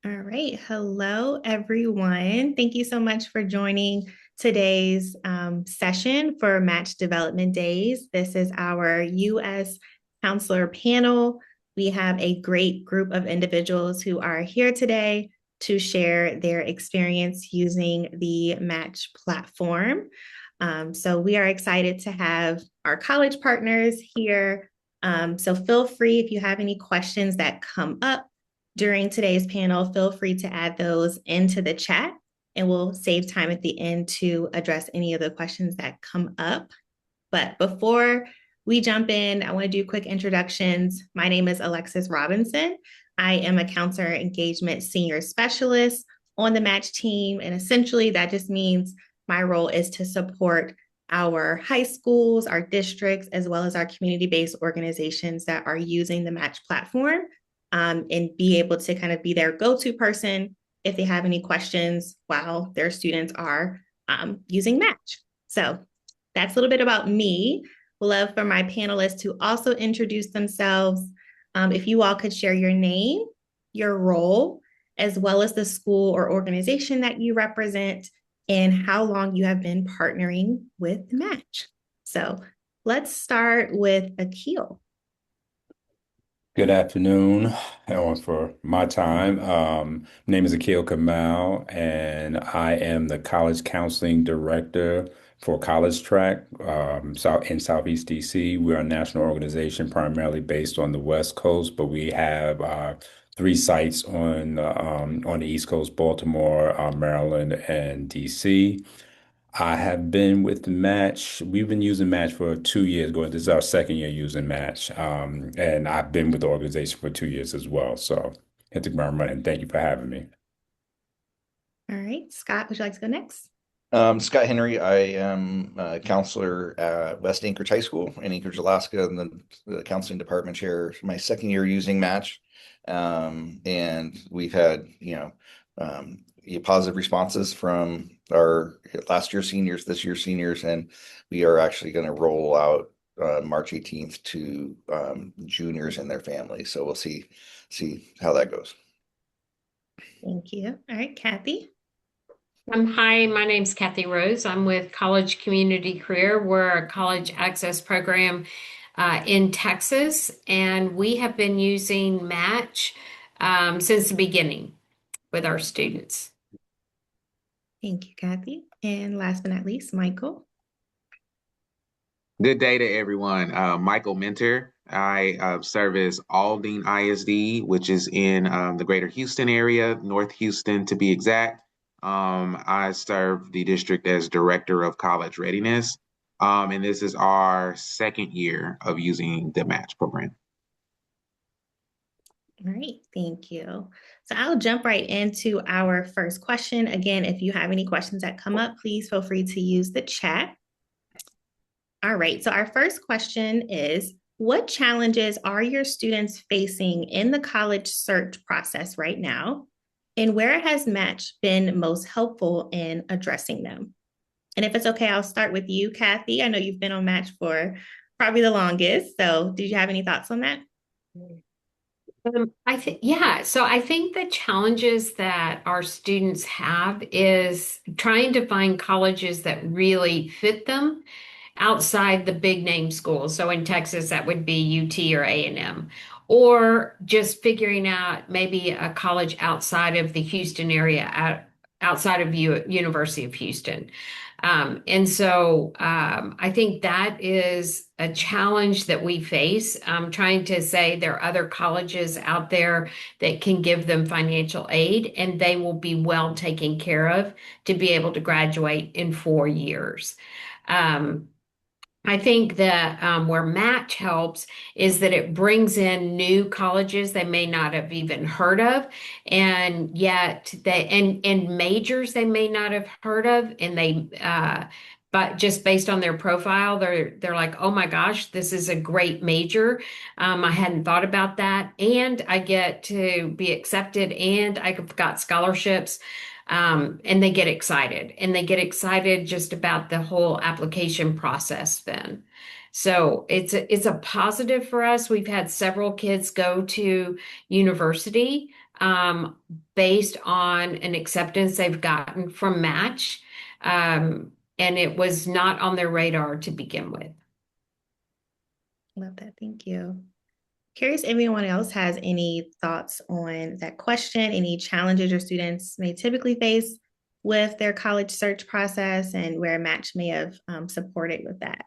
All right. Hello, everyone. Thank you so much for joining today's session for Match Development Days. This is our U.S. Counselor panel. We have a great group of individuals who are here today to share their experience using the Match platform. So we are excited to have our college partners here. So feel free if you have any questions that come up during today's panel, feel free to add those into the chat and we'll save time at the end to address any of the questions that come up. But before we jump in, I want to do quick introductions. My name is Alexis Robinson. I am a counselor engagement senior specialist on the Match team. And essentially, that just means my role is to support our high schools, our districts, as well as our community based organizations that are using the Match platform and be able to kind of be their go to person if they have any questions while their students are using Match. So that's a little bit about me. We'd love for my panelists to also introduce themselves. If you all could share your name, your role, as well as the school or organization that you represent, and how long you have been partnering with Match. So let's start with Akil. Good afternoon, for my time. My name is Akil Kamal, and I am the college counseling director for College Track in Southeast DC. We're a national organization primarily based on the West Coast, but we have three sites on the East Coast: Baltimore, Maryland, and DC. I have been with Match. We've been using Match for 2 years going. This is our second year using Match. And I've been with the organization for 2 years as well. So hit the ground running. Thank you for having me. All right, Scott, would you like to go next? Scott Henry, I am a counselor at West Anchorage High School in Anchorage, Alaska, and the counseling department chair. My second year using Match, and we've had positive responses from our last year seniors, this year seniors, and we are actually going to roll out March 18th to juniors and their families. So we'll see how that goes. Thank you. All right, Kathy. Hi, my name's Kathy Rose. I'm with College Community Career. We're a college access program in Texas, and we have been using Match since the beginning with our students. Thank you, Kathy. And last but not least, Michael. Good day to everyone. Michael Mentor. I service Aldine ISD, which is in the greater Houston area, North Houston to be exact. I serve the district as Director of College Readiness, and this is our second year of using the Match program. All right, thank you. So I'll jump right into our first question. Again, if you have any questions that come up, please feel free to use the chat. All right, so our first question is, what challenges are your students facing in the college search process right now? And where has Match been most helpful in addressing them? And if it's okay, I'll start with you, Kathy. I know you've been on Match for probably the longest. So did you have any thoughts on that? I think, yeah. So I think the challenges that our students have is trying to find colleges that really fit them outside the big name schools. So in Texas, that would be UT or A&M, or just figuring out maybe a college outside of the Houston area, outside of University of Houston. I think that is a challenge that we face, trying to say there are other colleges out there that can give them financial aid and they will be well taken care of to be able to graduate in 4 years. I think that where Match helps is that it brings in new colleges they may not have even heard of, and yet and majors they may not have heard of, and but just based on their profile, they're like, oh my gosh, this is a great major. I hadn't thought about that, and I get to be accepted, and I've got scholarships. And they get excited and they get excited just about the whole application process then. So it's a positive for us. We've had several kids go to university um, based on an acceptance they've gotten from Match. And it was not on their radar to begin with. Love that. Thank you. Curious if anyone else has any thoughts on that question, any challenges your students may typically face with their college search process and where Match may have supported with that.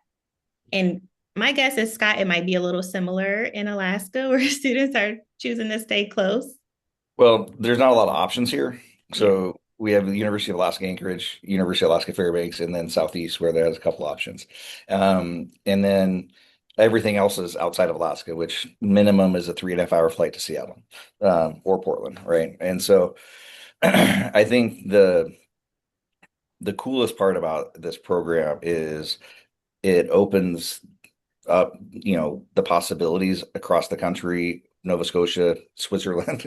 And my guess is, Scott, it might be a little similar in Alaska where students are choosing to stay close. Well, there's not a lot of options here. Yeah. So we have the University of Alaska Anchorage, University of Alaska Fairbanks, and then Southeast where there's a couple options. And then everything else is outside of Alaska, which minimum is a 3.5 hour flight to Seattle, or Portland, right? And so I think the coolest part about this program is it opens up, the possibilities across the country, Nova Scotia, Switzerland,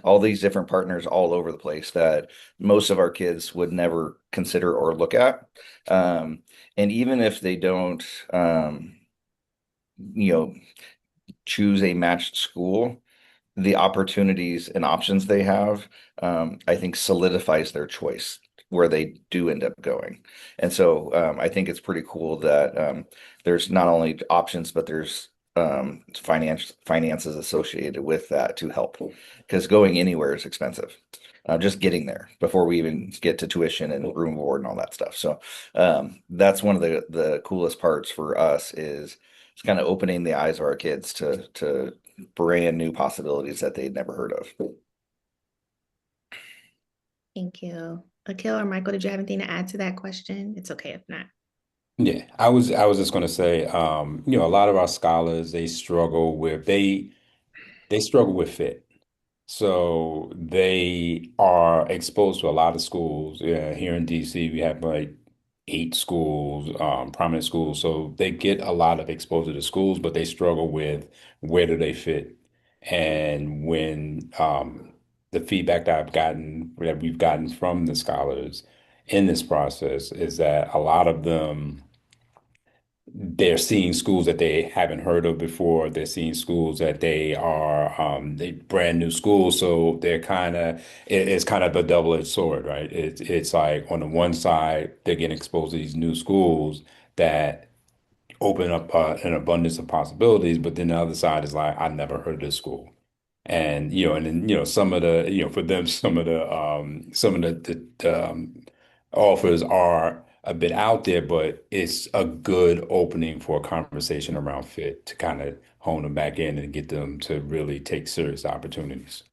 all these different partners all over the place that most of our kids would never consider or look at. And even if they don't, you know, choose a matched school, the opportunities and options they have, I think solidifies their choice where they do end up going. And so I think it's pretty cool that there's not only options, but there's finances associated with that to help because going anywhere is expensive. Just getting there before we even get to tuition and room and board and all that stuff. So that's one of the coolest parts for us is it's kind of opening the eyes of our kids to brand new possibilities that they'd never heard of. Thank you. Akil or Michael, did you have anything to add to that question? It's okay if not. Yeah, I was just going to say, a lot of our scholars they struggle with fit. So they are exposed to a lot of schools. Yeah, here in DC, we have like 8 schools, prominent schools. So they get a lot of exposure to schools, but they struggle with where do they fit. And when the feedback that we've gotten from the scholars in this process is that a lot of them they're seeing schools that they haven't heard of before. They're seeing schools that they brand new schools. So it's kind of a double-edged sword, right? It's like on the one side, they're getting exposed to these new schools that open up an abundance of possibilities, but then the other side is like, I never heard of this school. And then some of the for them some of the offers are a bit out there, but it's a good opening for a conversation around fit to kind of hone them back in and get them to really take serious opportunities.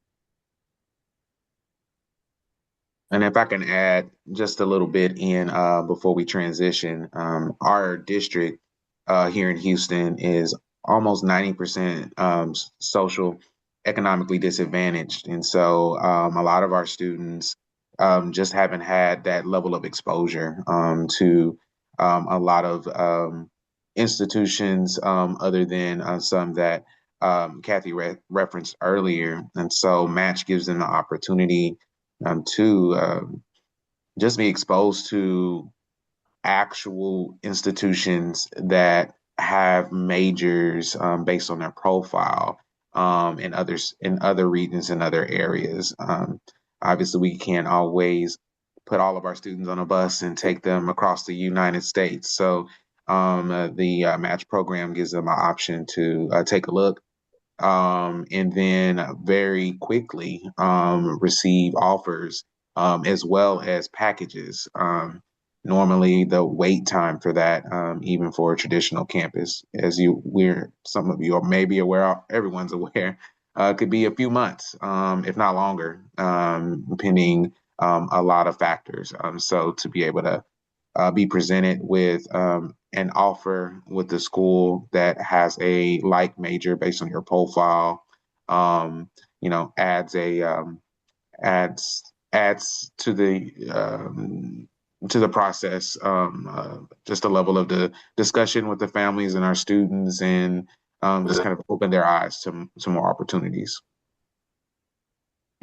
And if I can add just a little bit in before we transition, our district here in Houston is almost 90% social, economically disadvantaged. And so a lot of our students just haven't had that level of exposure to a lot of institutions other than some that Kathy referenced earlier. And so Match gives them the opportunity to just be exposed to actual institutions that have majors based on their profile in other regions and other areas. Obviously, we can't always put all of our students on a bus and take them across the United States. So the match program gives them an option to take a look and then very quickly receive offers as well as packages. Normally, the wait time for that, even for a traditional campus, some of you are maybe aware, everyone's aware, could be a few months, if not longer, depending a lot of factors. So to be able to be presented with an offer with the school that has a like major based on your profile, adds adds to the process, just the level of the discussion with the families and our students, and just kind of open their eyes to more opportunities.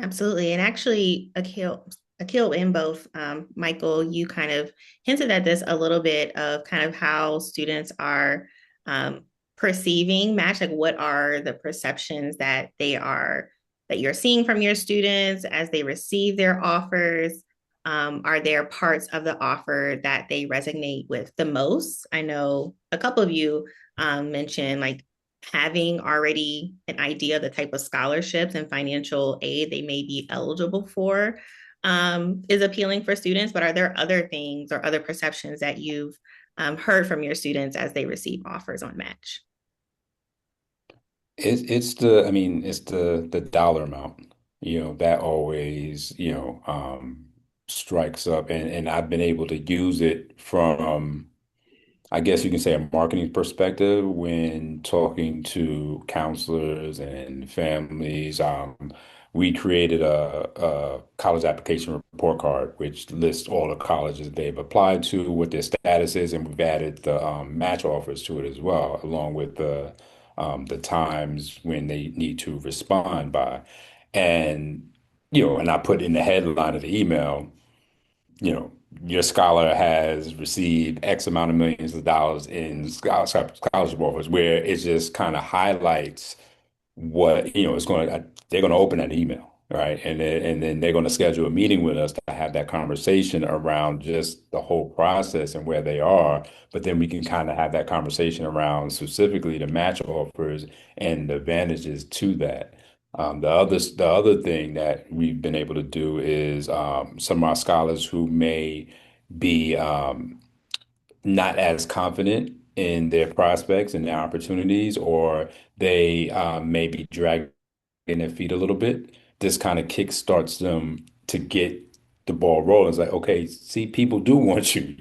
Absolutely. And actually, Akil and both, Michael, you kind of hinted at this a little bit of kind of how students are perceiving match, like what are the perceptions that they are that you're seeing from your students as they receive their offers? Are there parts of the offer that they resonate with the most? I know a couple of you mentioned like having already an idea of the type of scholarships and financial aid they may be eligible for is appealing for students, but are there other things or other perceptions that you've heard from your students as they receive offers on Match? I mean, it's the dollar amount, that always, strikes up, and I've been able to use it from, I guess you can say, a marketing perspective when talking to counselors and families. We created a college application report card, which lists all the colleges they've applied to, what their status is, and we've added the match offers to it as well, along with the times when they need to respond by. And, and I put in the headline of the email, you know, your scholar has received X amount of millions of dollars in scholarship offers, where it just kind of highlights what, it's going to, they're going to open that email, right? And then they're going to schedule a meeting with us to have that conversation around just the whole process and where they are. But then we can kind of have that conversation around specifically the match offers and the advantages to that. The other thing that we've been able to do is some of our scholars who may be not as confident in their prospects and their opportunities, or they may be dragging their feet a little bit. This kind of kick starts them to get the ball rolling. It's like, okay, see, people do want you.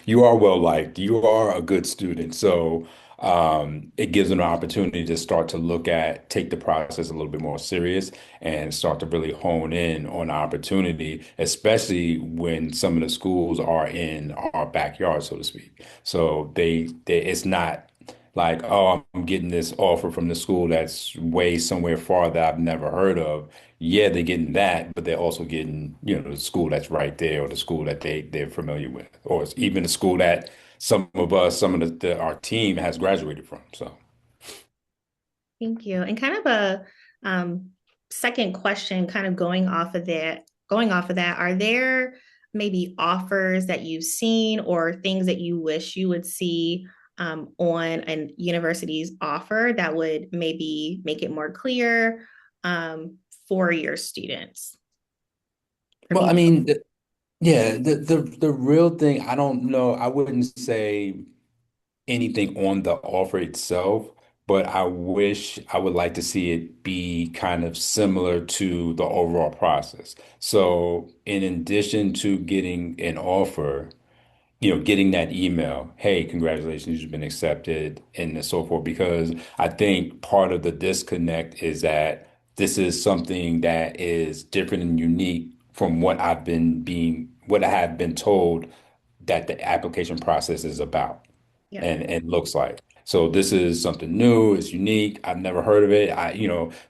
You are well liked. You are a good student. So it gives them an opportunity to start to take the process a little bit more serious and start to really hone in on the opportunity, especially when some of the schools are in our backyard, so to speak. So it's not like, oh, I'm getting this offer from the school that's way somewhere far that I've never heard of. Yeah, they're getting that, but they're also getting, the school that's right there, or the school that they're familiar with, or it's even the school that some of our team has graduated from. So, Thank you. And kind of a second question, kind of going off of that, are there maybe offers that you've seen or things that you wish you would see on a university's offer that would maybe make it more clear for your students? For well, I people. mean, yeah, the real thing, I don't know. I wouldn't say anything on the offer itself, but I would like to see it be kind of similar to the overall process. So, in addition to getting an offer, getting that email, hey, congratulations, you've been accepted, and so forth. Because I think part of the disconnect is that this is something that is different and unique from what I have been told that the application process is about Yeah. and looks like. So this is something new, it's unique. I've never heard of it.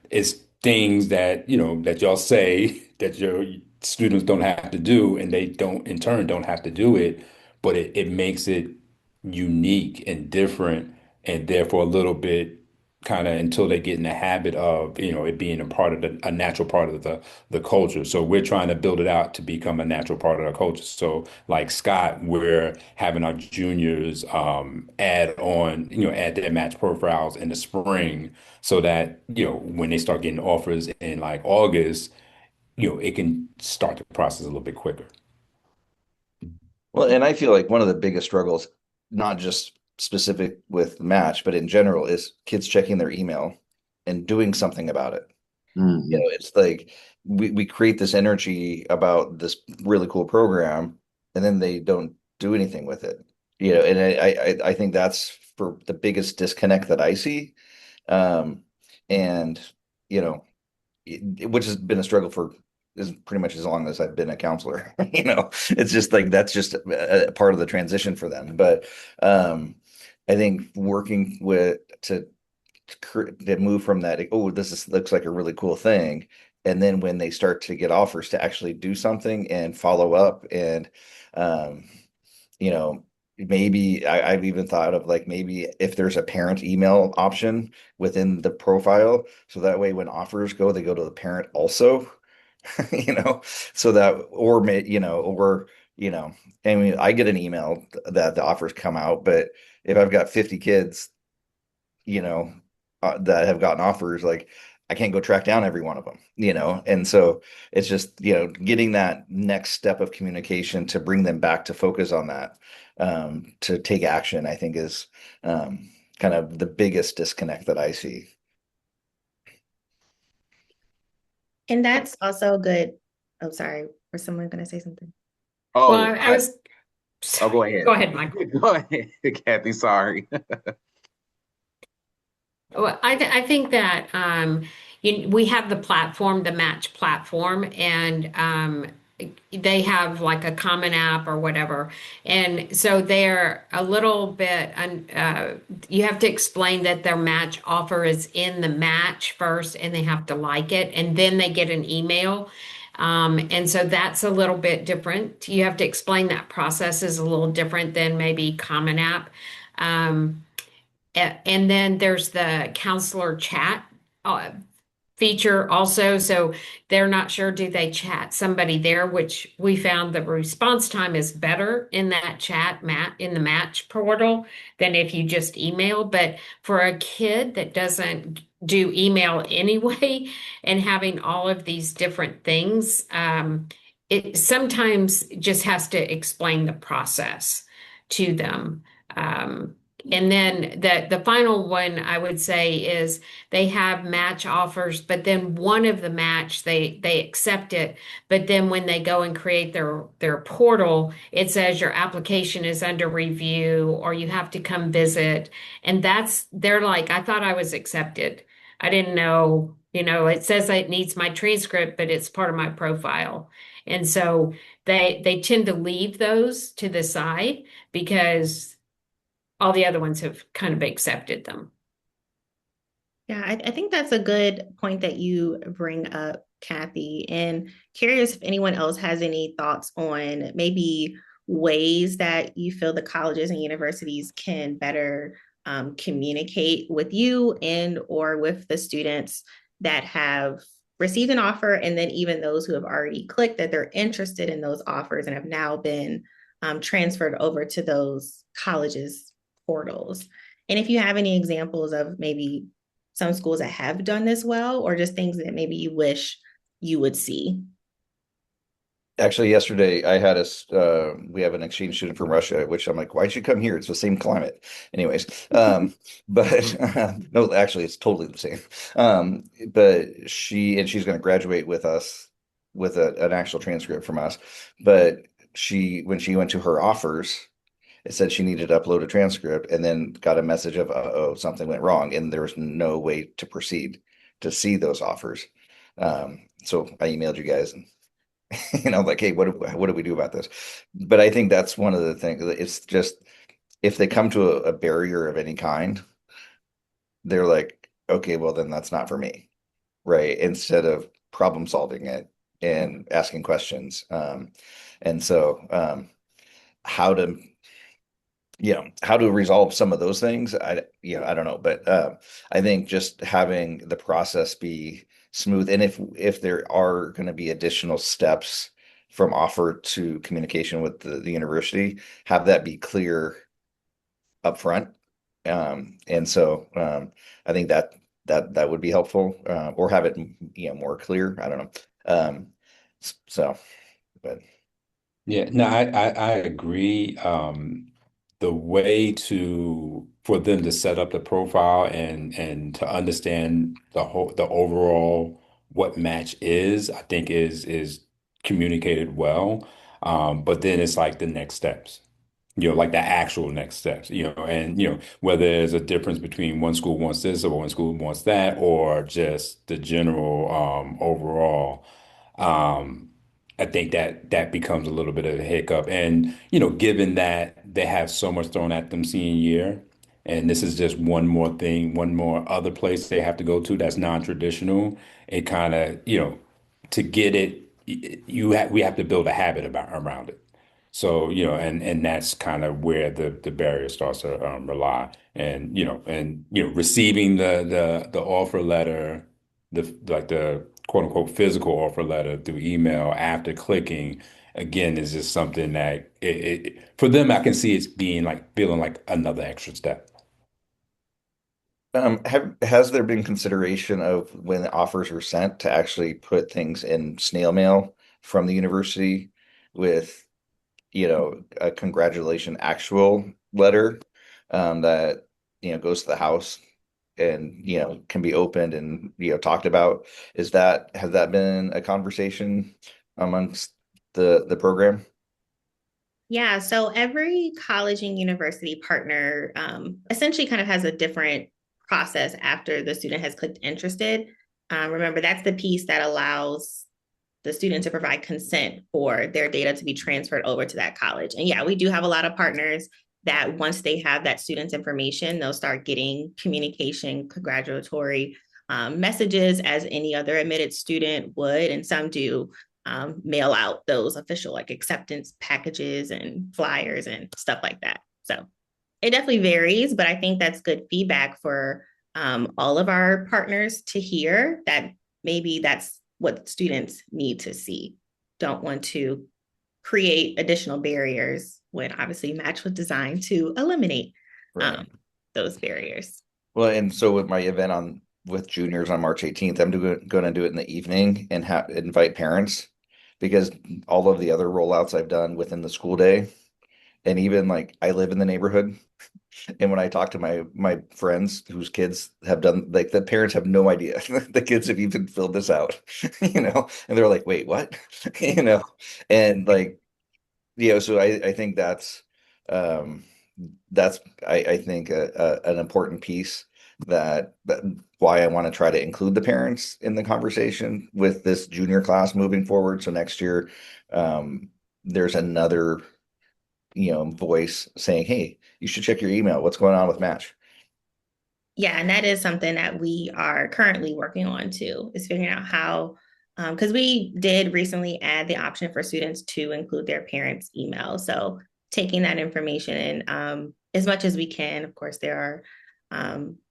It's things that y'all say that your students don't have to do, and they don't in turn don't have to do it, but it makes it unique and different, and therefore a little bit kind of until they get in the habit of it being a natural part of the culture. So we're trying to build it out to become a natural part of the culture. So like Scott, we're having our juniors add their match profiles in the spring, so that when they start getting offers in like August, it can start the process a little bit quicker. Well, and I feel like one of the biggest struggles, not just specific with Match, but in general, is kids checking their email and doing something about it. Mm. It's like we create this energy about this really cool program, and then they don't do anything with it. And I think that's for the biggest disconnect that I see. Um, and you know, which has been a struggle for is pretty much as long as I've been a counselor. It's just like that's just a part of the transition for them. But um, I think working with to move from that, oh, looks like a really cool thing, and then when they start to get offers to actually do something and follow up and um, you know maybe I've even thought of like maybe if there's a parent email option within the profile, so that way when offers go, they go to the parent also, you know, so that or you know, I mean, I get an email that the offers come out, but if I've got 50 kids, you know, that have gotten offers, like I can't go track down every one of them, you know, and so it's just, getting that next step of communication to bring them back to focus on that, to take action, I think is kind of the biggest disconnect that I see. And that's also good. Oh, sorry. Was someone going to say something? Well, Oh, I was, oh, go ahead. go ahead, Michael. Go ahead, Kathy. Sorry. Well, I think that we have the platform, the Match platform, and they have like a common app or whatever. And so they're a little bit, you have to explain that their match offer is in the match first, and they have to like it, and then they get an email. And so that's a little bit different. You have to explain that process is a little different than maybe Common App. Um, and then there's the counselor chat uh, feature also. So they're not sure, do they chat somebody there, which we found the response time is better in that chat in the match portal than if you just email. But for a kid that doesn't do email anyway and having all of these different things, it sometimes just has to explain the process to them. Um, and then the final one I would say is they have match offers, but then one of the match they accept it, but then when they go and create their portal, it says your application is under review or you have to come visit. And they're like, I thought I was accepted. I didn't know, it says it needs my transcript, but it's part of my profile. And so they tend to leave those to the side because all the other ones have kind of accepted them. Yeah, I think that's a good point that you bring up, Kathy. And curious if anyone else has any thoughts on maybe ways that you feel the colleges and universities can better communicate with you and or with the students that have received an offer, and then even those who have already clicked that they're interested in those offers and have now been transferred over to those colleges portals. And if you have any examples of maybe some schools that have done this well, or just things that maybe you wish you would see? Actually, yesterday we have an exchange student from Russia, which I'm like, why should you come here? It's the same climate. Anyways, but no, actually, it's totally the same. But she's going to graduate with us with an actual transcript from us. But when she went to her offers, it said she needed to upload a transcript and then got a message of, oh, something went wrong. And there was no way to proceed to see those offers. So I emailed you guys and like, hey, what do we do about this? But I think that's one of the things. It's just if they come to a barrier of any kind, they're like, okay, well then that's not for me, right? Instead of problem solving it and asking questions. And so how to how to resolve some of those things, I don't know, but I think just having the process be smooth, and if there are going to be additional steps from offer to communication with the university, have that be clear up front. And so I think that would be helpful, or have it more clear. I don't know. So but Yeah, no, I agree. The way for them to set up the profile and to understand the overall what match is, I think is communicated well. But then it's like the next steps, like the actual next steps, and whether there's a difference between one school wants this or one school wants that, or just the general overall. Um, I think that becomes a little bit of a hiccup. And, given that they have so much thrown at them senior year, and this is just one more thing, one more other place they have to go to that's non-traditional, it kind of, to get it, we have to build a habit around it. So, and that's kind of where the barrier starts to rely. And, receiving the offer letter, the quote unquote physical offer letter through email after clicking, again, is just something that for them, I can see it's being like feeling like another extra step. Has there been consideration of when offers are sent to actually put things in snail mail from the university with, a congratulation actual letter that, goes to the house and, can be opened and, talked about? Has that been a conversation amongst the program? Yeah, so every college and university partner essentially kind of has a different process after the student has clicked interested. Remember, that's the piece that allows the student to provide consent for their data to be transferred over to that college. And yeah, we do have a lot of partners that once they have that student's information, they'll start getting communication, congratulatory messages as any other admitted student would. And some do mail out those official like acceptance packages and flyers and stuff like that. So it definitely varies, but I think that's good feedback for all of our partners to hear that maybe that's what students need to see. Don't want to create additional barriers when obviously Match was designed to eliminate Right. those barriers. Well, and so with my event on with juniors on March 18th, I'm going to do it in the evening and invite parents because all of the other rollouts I've done within the school day, and even like I live in the neighborhood, and when I talk to my friends whose kids have done, like, the parents have no idea the kids have even filled this out, and they're like, "Wait, what?" you know, and like, so I think um that's I think an important piece that why I want to try to include the parents in the conversation with this junior class moving forward. So next year, um, there's another, voice saying, "Hey, you should check your email. What's going on with Match?" Yeah, and that is something that we are currently working on too, is figuring out how, because we did recently add the option for students to include their parents' email. So taking that information in as much as we can. Of course, there are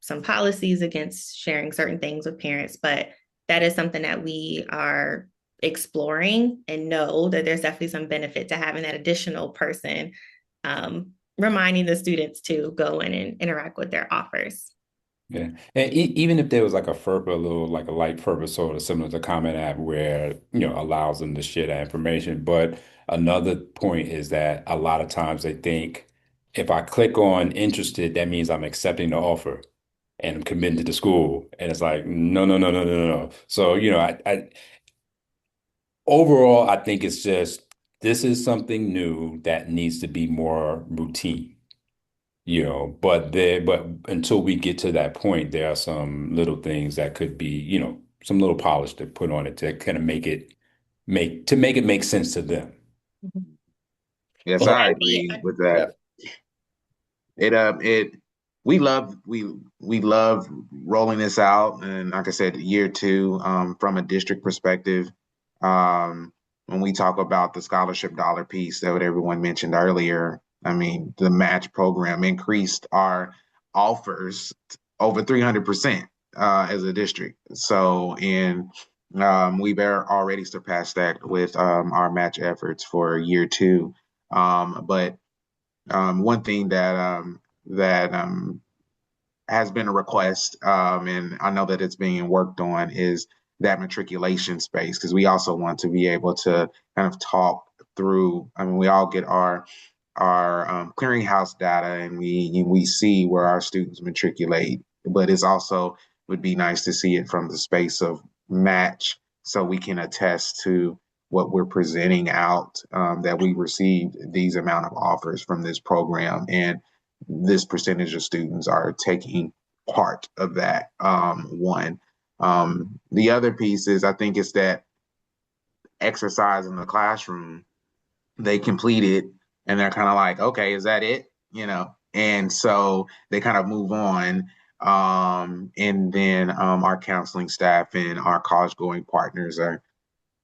some policies against sharing certain things with parents, but that is something that we are exploring and know that there's definitely some benefit to having that additional person reminding the students to go in and interact with their offers. Yeah. And even if there was like a FERPA, a little like a light FERPA sort of similar to Comment App where, allows them to share that information. But another point is that a lot of times they think if I click on interested, that means I'm accepting the offer and I'm committed to the school. And it's like, no, no, no, no, no, no, no. So, overall, I think it's just this is something new that needs to be more routine. But until we get to that point, there are some little things that could be, some little polish to put on it to kind of make it make sense to them. Yes, Well, I Yeah, agree with yeah. that. It we love rolling this out, and like I said, year two, from a district perspective, when we talk about the scholarship dollar piece that what everyone mentioned earlier, I mean, the match program increased our offers over 300% as a district. So, and we've already surpassed that with our match efforts for year two. But one thing that has been a request, and I know that it's being worked on, is that matriculation space because we also want to be able to kind of talk through. I mean, we all get our clearinghouse data, and we see where our students matriculate, but it's also would be nice to see it from the space of match, so we can attest to what we're presenting out, that we received these amount of offers from this program, and this percentage of students are taking part of that. One, the other piece is I think it's that exercise in the classroom they complete it and they're kind of like, okay, is that it? And so they kind of move on. And then our counseling staff and our college going partners are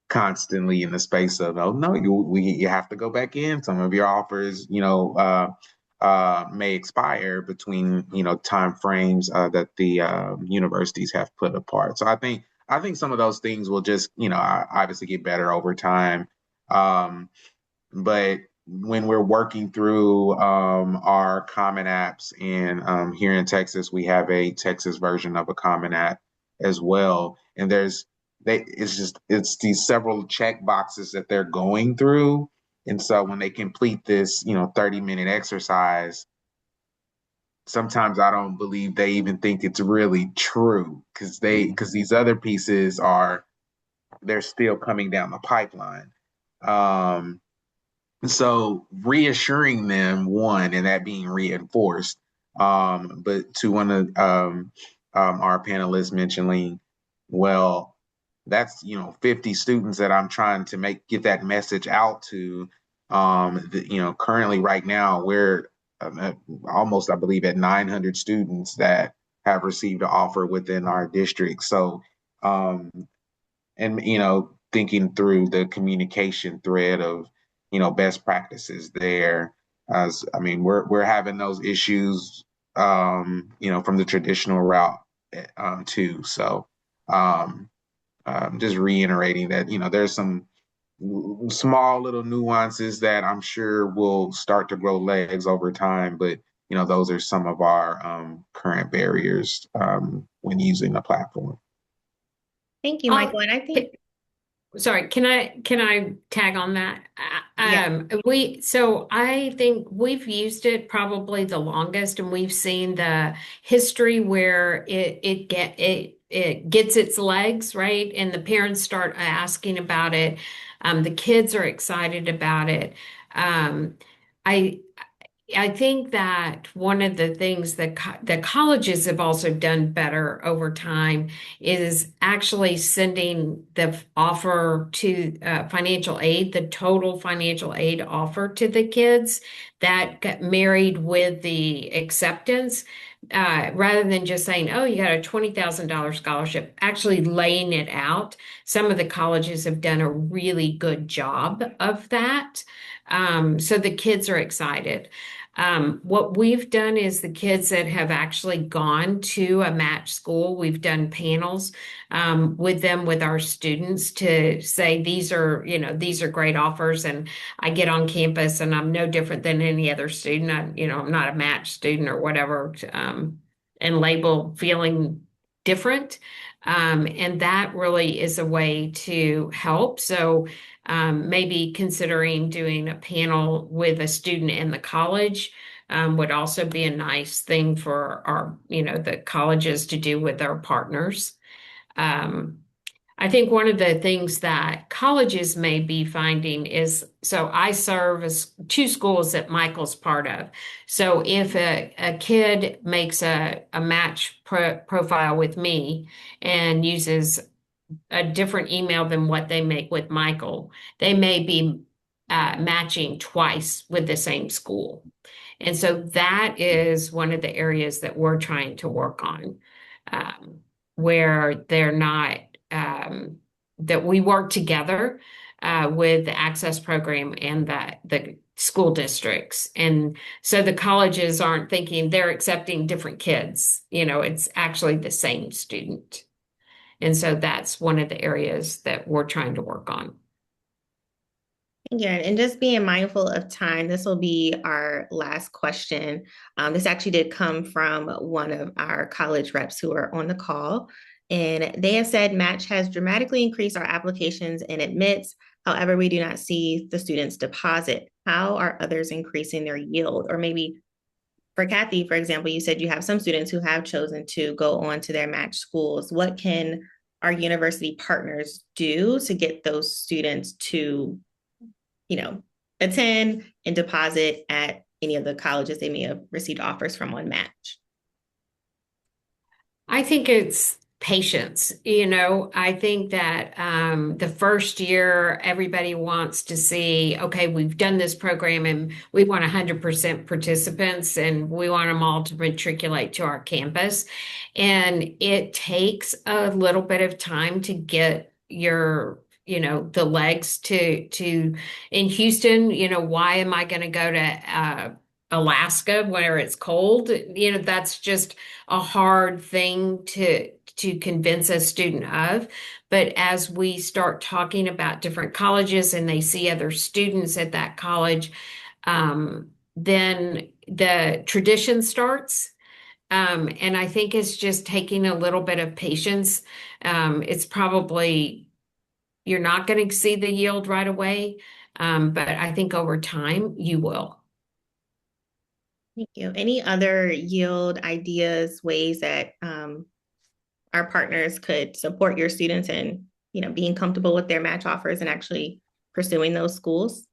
constantly in the space of, oh no, you have to go back in. Some of your offers, may expire between time frames that the universities have put apart. So I think some of those things will just obviously get better over time. Um, but when we're working through our Common Apps, and here in Texas, we have a Texas version of a Common App as well. And it's these several check boxes that they're going through. And so when they complete this, 30-minute exercise, sometimes I don't believe they even think it's really true because these other pieces they're still coming down the pipeline. Um, so reassuring them, one, and that being reinforced. But to one of our panelists mentioning, well, that's 50 students that I'm trying to get that message out to. Currently right now we're almost, I believe, at 900 students that have received an offer within our district. So um, and thinking through the communication thread of best practices there, as I mean we're having those issues from the traditional route too. So um just reiterating that there's some small little nuances that I'm sure will start to grow legs over time, but those are some of our current barriers when using the platform. Thank you, Um, Michael. And I think, Sorry, can I tag on that? yeah, So I think we've used it probably the longest, and we've seen the history where it gets its legs, right? And the parents start asking about it. The kids are excited about it. Um, I I think that one of the things that the colleges have also done better over time is actually sending the offer to financial aid, the total financial aid offer to the kids that got married with the acceptance, rather than just saying, "Oh, you got a $20,000 scholarship," actually laying it out. Some of the colleges have done a really good job of that. So the kids are excited. What we've done is the kids that have actually gone to a match school, we've done panels with them, with our students to say, these are great offers. And I get on campus and I'm no different than any other student. I'm not a match student or whatever, and label feeling different. And that really is a way to help. So maybe considering doing a panel with a student in the college would also be a nice thing for the colleges to do with their partners. Um, I think one of the things that colleges may be finding is, so I serve as two schools that Michael's part of. So if a kid makes a match profile with me and uses a different email than what they make with Michael, they may be matching twice with the same school. And so that is one of the areas that we're trying to work on, um, where they're not, that we work together with the access program and the school districts. And so the colleges aren't thinking they're accepting different kids, it's actually the same student. And so that's one of the areas that we're trying to work on. yeah, and just being mindful of time, this will be our last question. This actually did come from one of our college reps who are on the call. And they have said Match has dramatically increased our applications and admits. However, we do not see the students deposit. How are others increasing their yield? Or maybe for Kathy, for example, you said you have some students who have chosen to go on to their match schools. What can our university partners do to get those students to attend and deposit at any of the colleges they may have received offers from on Match? I think it's patience. I think that the first year, everybody wants to see, okay, we've done this program and we want 100% participants and we want them all to matriculate to our campus. And it takes a little bit of time to get your the legs to in Houston, why am I going to go to Alaska where it's cold? That's just a hard thing to convince a student of. But as we start talking about different colleges and they see other students at that college, then the tradition starts. And I think it's just taking a little bit of patience. It's probably you're not going to see the yield right away, but I think over time you will. Thank you. Any other yield ideas, ways that our partners could support your students in, being comfortable with their match offers and actually pursuing those schools?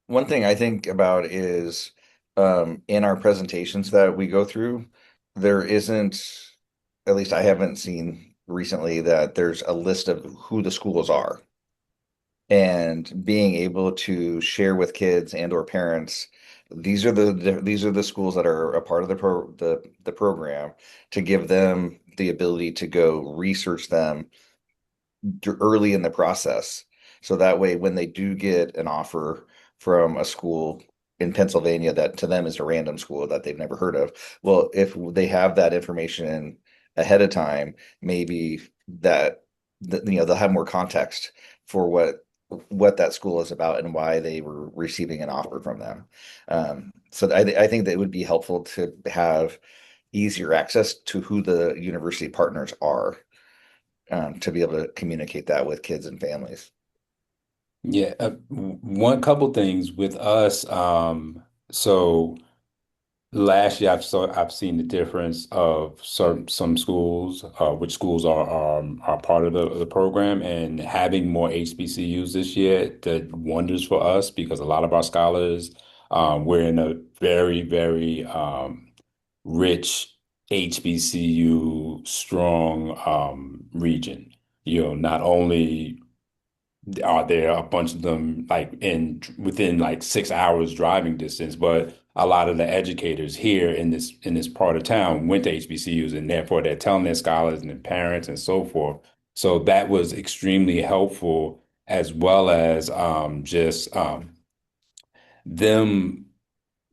One thing I think about is in our presentations that we go through, there isn't, at least I haven't seen recently, that there's a list of who the schools are. And being able to share with kids and or parents, these are the schools that are a part of the program, to give them the ability to go research them early in the process. So that way, when they do get an offer from a school in Pennsylvania that to them is a random school that they've never heard of, well, if they have that information ahead of time, maybe they'll have more context for what that school is about and why they were receiving an offer from them. So I think that it would be helpful to have easier access to who the university partners are, to be able to communicate that with kids and families. Yeah, one couple things with us. So last year I've seen the difference of some schools, which schools are part of the program, and having more HBCUs this year did wonders for us because a lot of our scholars, we're in a very, very rich HBCU strong region. Not only are there a bunch of them like in within like 6 hours driving distance, but a lot of the educators here in this part of town went to HBCUs, and therefore they're telling their scholars and their parents and so forth. So that was extremely helpful, as well as just them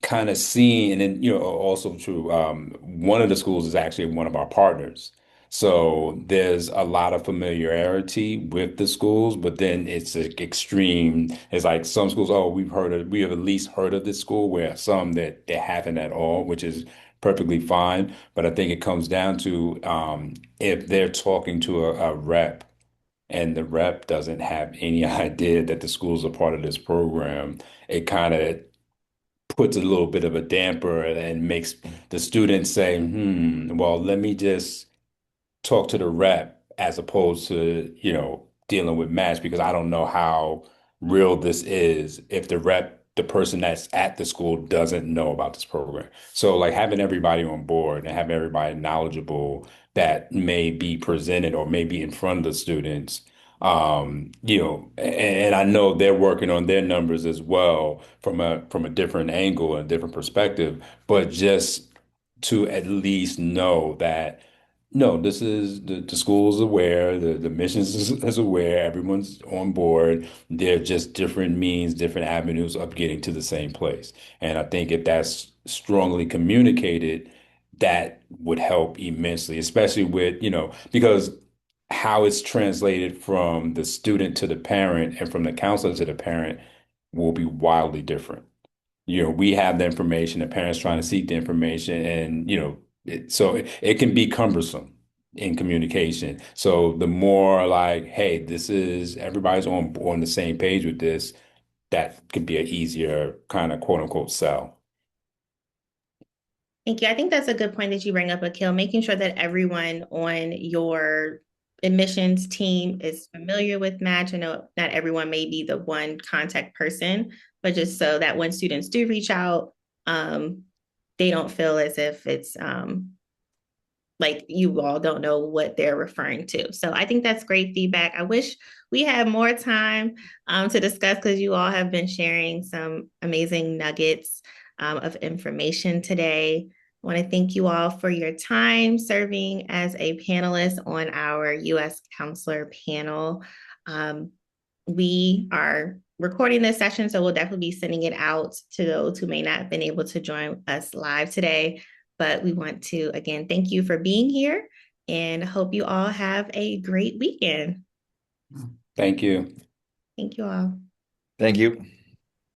kind of seeing, and then also true. One of the schools is actually one of our partners, so there's a lot of familiarity with the schools. But then it's like extreme. It's like some schools, oh, we have at least heard of this school, where some that they haven't at all, which is perfectly fine. But I think it comes down to if they're talking to a rep. And the rep doesn't have any idea that the schools are part of this program, it kind of puts a little bit of a damper and makes the students say, well, let me just talk to the rep as opposed to, dealing with match, because I don't know how real this is if the person that's at the school doesn't know about this program. So like having everybody on board and having everybody knowledgeable that may be presented or may be in front of the students, and I know they're working on their numbers as well from a different angle and different perspective, but just to at least know that no, this is the school is aware, the missions is aware, everyone's on board. They're just different means, different avenues of getting to the same place. And I think if that's strongly communicated, that would help immensely, especially with, because how it's translated from the student to the parent and from the counselor to the parent will be wildly different. We have the information, the parents trying to seek the information, and so it can be cumbersome in communication. So the more like, hey, this is everybody's on the same page with this, that could be an easier kind of quote unquote sell. Thank you. I think that's a good point that you bring up, Akil, making sure that everyone on your admissions team is familiar with Match. I know not everyone may be the one contact person, but just so that when students do reach out, they don't feel as if it's like you all don't know what they're referring to. So I think that's great feedback. I wish we had more time to discuss, because you all have been sharing some amazing nuggets of information today. I want to thank you all for your time serving as a panelist on our U.S. Counselor panel. We are recording this session, so we'll definitely be sending it out to those who may not have been able to join us live today. But we want to, again, thank you for being here and hope you all have a great weekend. Thank you. Thank you all. Thank you.